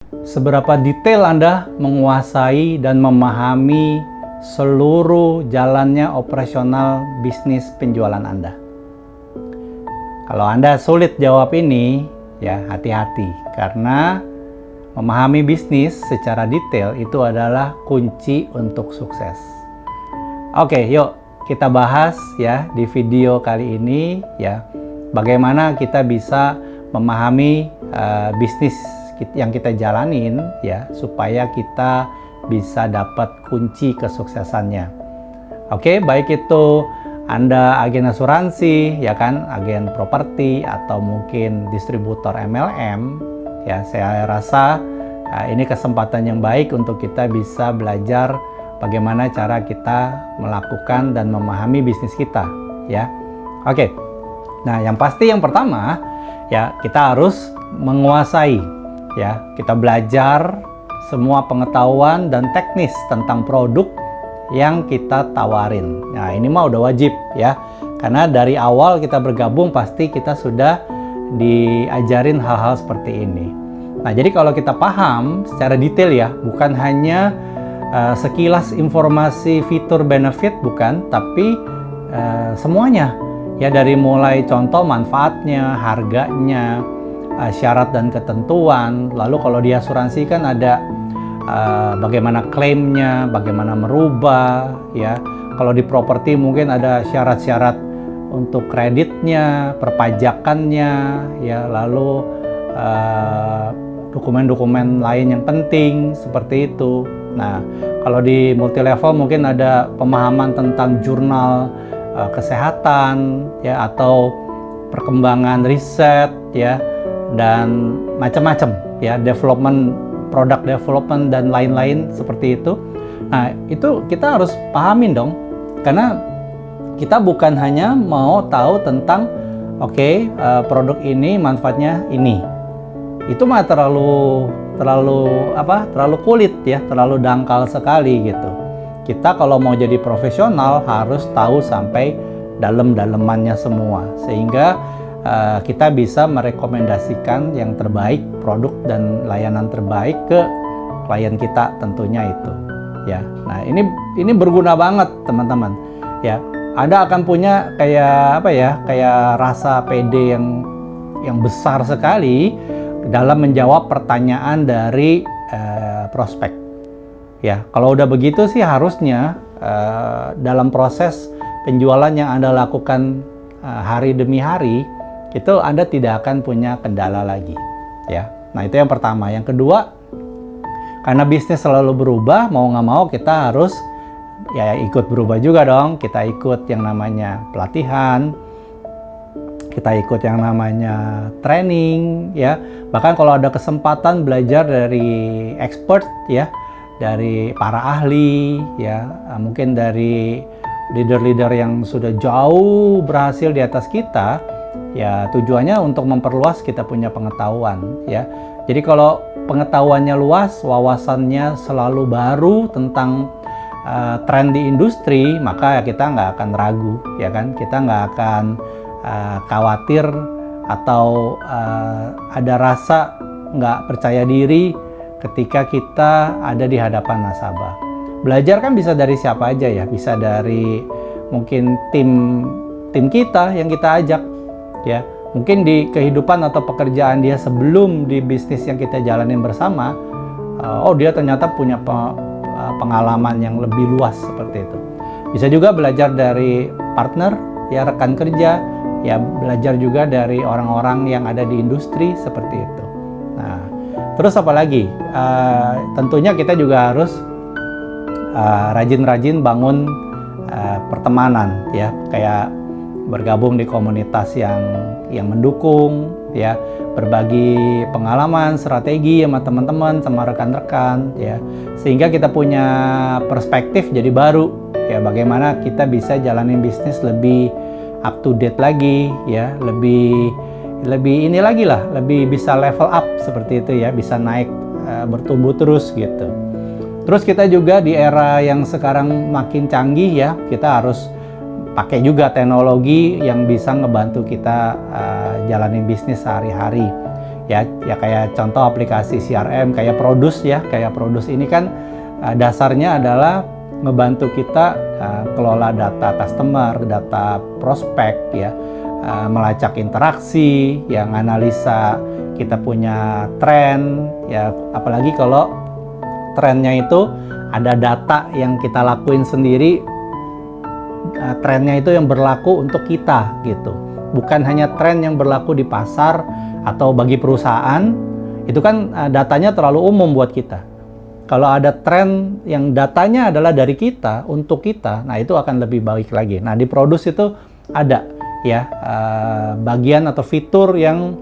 Seberapa detail Anda menguasai dan memahami seluruh jalannya operasional bisnis penjualan Anda? Kalau Anda sulit jawab ini, ya hati-hati, karena memahami bisnis secara detail itu adalah kunci untuk sukses. Oke, yuk kita bahas ya di video kali ini ya, bagaimana kita bisa memahami bisnis yang kita jalanin ya, supaya kita bisa dapat kunci kesuksesannya. Oke, baik itu Anda agen asuransi ya kan, agen properti, atau mungkin distributor MLM ya, saya rasa ini kesempatan yang baik untuk kita bisa belajar bagaimana cara kita melakukan dan memahami bisnis kita ya. Oke, nah yang pasti yang pertama ya, kita harus menguasai ya, kita belajar semua pengetahuan dan teknis tentang produk yang kita tawarin. Nah ini mah udah wajib ya, karena dari awal kita bergabung pasti kita sudah diajarin hal-hal seperti ini. Nah jadi kalau kita paham secara detail ya, bukan hanya sekilas informasi fitur benefit, bukan, tapi semuanya ya, dari mulai contoh manfaatnya, harganya, syarat dan ketentuan. Lalu kalau di asuransi kan ada bagaimana klaimnya, bagaimana merubah ya. Kalau di properti mungkin ada syarat-syarat untuk kreditnya, perpajakannya ya, lalu dokumen-dokumen lain yang penting seperti itu. Nah, kalau di multi level mungkin ada pemahaman tentang jurnal kesehatan ya, atau perkembangan riset ya, dan macam-macam ya, product development dan lain-lain seperti itu. Nah itu kita harus pahamin dong, karena kita bukan hanya mau tahu tentang produk ini manfaatnya ini, itu mah terlalu kulit ya, terlalu dangkal sekali gitu. Kita kalau mau jadi profesional harus tahu sampai dalam-dalemannya semua, sehingga kita bisa merekomendasikan yang terbaik, produk dan layanan terbaik ke klien kita tentunya itu ya. Nah ini berguna banget teman-teman ya. Anda akan punya kayak rasa pede yang besar sekali dalam menjawab pertanyaan dari prospek ya. Kalau udah begitu sih harusnya dalam proses penjualan yang Anda lakukan hari demi hari, itu Anda tidak akan punya kendala lagi ya. Nah itu yang pertama. Yang kedua, karena bisnis selalu berubah, mau nggak mau kita harus ya ikut berubah juga dong. Kita ikut yang namanya pelatihan, kita ikut yang namanya training ya. Bahkan kalau ada kesempatan belajar dari expert ya, dari para ahli ya, mungkin dari leader-leader yang sudah jauh berhasil di atas kita ya, tujuannya untuk memperluas kita punya pengetahuan ya. Jadi kalau pengetahuannya luas, wawasannya selalu baru tentang tren di industri, maka ya kita nggak akan ragu ya kan, kita nggak akan khawatir atau ada rasa nggak percaya diri ketika kita ada di hadapan nasabah. Belajar kan bisa dari siapa aja ya, bisa dari mungkin tim kita yang kita ajak ya, mungkin di kehidupan atau pekerjaan dia sebelum di bisnis yang kita jalanin bersama, dia ternyata punya pengalaman yang lebih luas seperti itu. Bisa juga belajar dari partner ya, rekan kerja ya, belajar juga dari orang-orang yang ada di industri seperti itu. Nah terus apa lagi, tentunya kita juga harus rajin-rajin bangun pertemanan ya, kayak bergabung di komunitas yang mendukung ya, berbagi pengalaman, strategi sama teman-teman, sama rekan-rekan ya, sehingga kita punya perspektif jadi baru ya, bagaimana kita bisa jalanin bisnis lebih up to date lagi ya, lebih ini lagi lah, lebih bisa level up seperti itu ya, bisa naik, bertumbuh terus gitu. Terus kita juga di era yang sekarang makin canggih ya, kita harus pakai juga teknologi yang bisa ngebantu kita jalanin bisnis sehari-hari. ya kayak contoh aplikasi CRM kayak Produce ya, kayak Produce ini kan dasarnya adalah ngebantu kita kelola data customer, data prospek ya, melacak interaksi, yang analisa kita punya tren ya, apalagi kalau trennya itu ada data yang kita lakuin sendiri, trennya itu yang berlaku untuk kita gitu, bukan hanya tren yang berlaku di pasar atau bagi perusahaan, itu kan datanya terlalu umum buat kita. Kalau ada tren yang datanya adalah dari kita, untuk kita, nah itu akan lebih baik lagi. Nah di Produce itu ada ya bagian atau fitur yang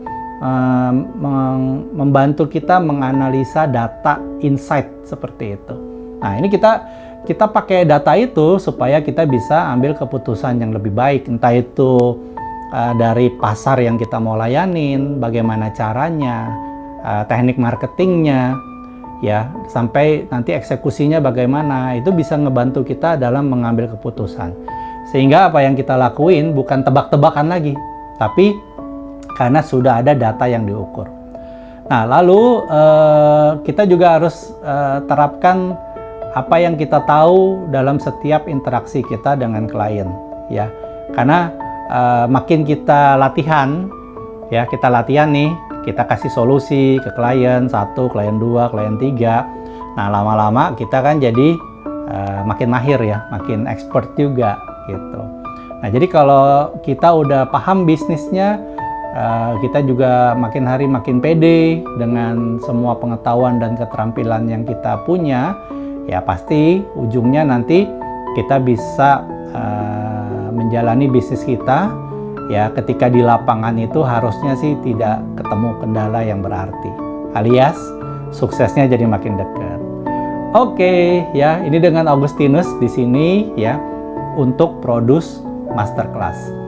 membantu kita menganalisa data insight seperti itu. Nah ini kita pakai data itu supaya kita bisa ambil keputusan yang lebih baik, entah itu dari pasar yang kita mau layanin, bagaimana caranya, teknik marketingnya, ya sampai nanti eksekusinya bagaimana, itu bisa ngebantu kita dalam mengambil keputusan. Sehingga apa yang kita lakuin bukan tebak-tebakan lagi, tapi karena sudah ada data yang diukur. Nah lalu kita juga harus terapkan apa yang kita tahu dalam setiap interaksi kita dengan klien ya, karena makin kita latihan ya, kita latihan nih, kita kasih solusi ke klien 1, klien 2, klien 3. Nah lama-lama kita kan jadi makin mahir ya, makin expert juga gitu. Nah jadi kalau kita udah paham bisnisnya, kita juga makin hari makin pede dengan semua pengetahuan dan keterampilan yang kita punya, ya pasti ujungnya nanti kita bisa menjalani bisnis kita ya, ketika di lapangan itu harusnya sih tidak ketemu kendala yang berarti, alias suksesnya jadi makin dekat. Oke ya, ini dengan Augustinus di sini ya untuk Produce Masterclass.